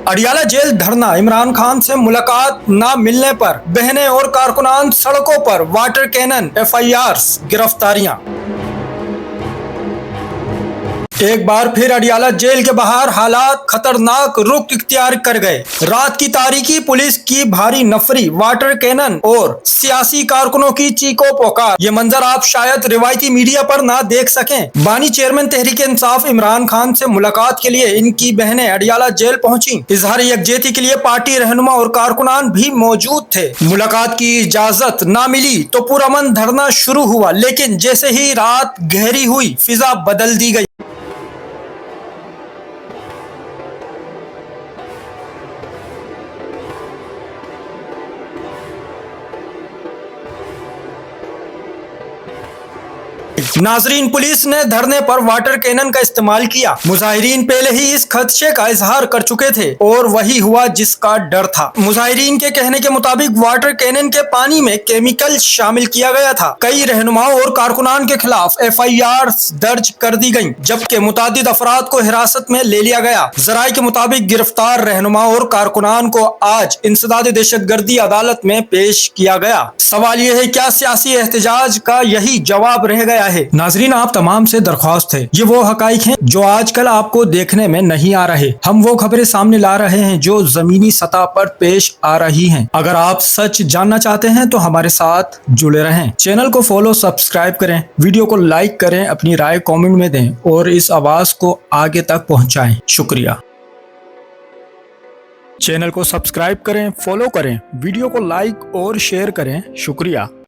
Adiala jail धरना, इमरान खान से मुलाकात न मिलने पर बहनें और कारकुनान सड़कों पर, वाटर कैनन, FIR, गिरफ्तारियां। एक बार फिर अडियाला जेल के बाहर हालात खतरनाक रुख इख्तियार कर गए। रात की तारीकी, पुलिस की भारी नफरी, वाटर कैनन और सियासी कारकुनों की चीखों पुकार। ये मंजर आप शायद रिवायती मीडिया पर ना देख सकें। बानी चेयरमैन तहरीक इंसाफ इमरान खान से मुलाकात के लिए इनकी बहनें अडियाला जेल पहुंची। इजहार यकजहती के लिए पार्टी रहनुमा और कारकुनान भी मौजूद थे। मुलाकात की इजाजत ना मिली तो पुरअमन धरना शुरू हुआ, लेकिन जैसे ही रात गहरी हुई, फिजा बदल दी गई। नाजरीन, पुलिस ने धरने पर वाटर कैनन का इस्तेमाल किया। मुजाहिरीन पहले ही इस खदशे का इजहार कर चुके थे और वही हुआ जिसका डर था। मुजाहिरीन के कहने के मुताबिक वाटर कैनन के पानी में केमिकल शामिल किया गया था। कई रहनुमाओं और कारकुनान के खिलाफ FIR दर्ज कर दी गयी, जबकि मुतादिद अफराद को हिरासत में ले लिया गया। जराये के मुताबिक गिरफ्तार रहनुमाओं और कारकुनान को आज इंसदाद दहशतगर्दी अदालत में पेश किया गया। सवाल यह है, क्या सियासी एहतजाज का यही जवाब रह गया है? नाजरीन, आप तमाम से दरख्वास्त है, ये वो हकाइक हैं जो आजकल आपको देखने में नहीं आ रहे। हम वो खबरें सामने ला रहे हैं जो जमीनी सतह पर पेश आ रही हैं। अगर आप सच जानना चाहते हैं तो हमारे साथ जुड़े रहें। चैनल को फॉलो, सब्सक्राइब करें, वीडियो को लाइक करें, अपनी राय कमेंट में दें और इस आवाज को आगे तक पहुंचाएं। शुक्रिया। चैनल को सब्सक्राइब करें, फॉलो करें, वीडियो को लाइक और शेयर करें। शुक्रिया।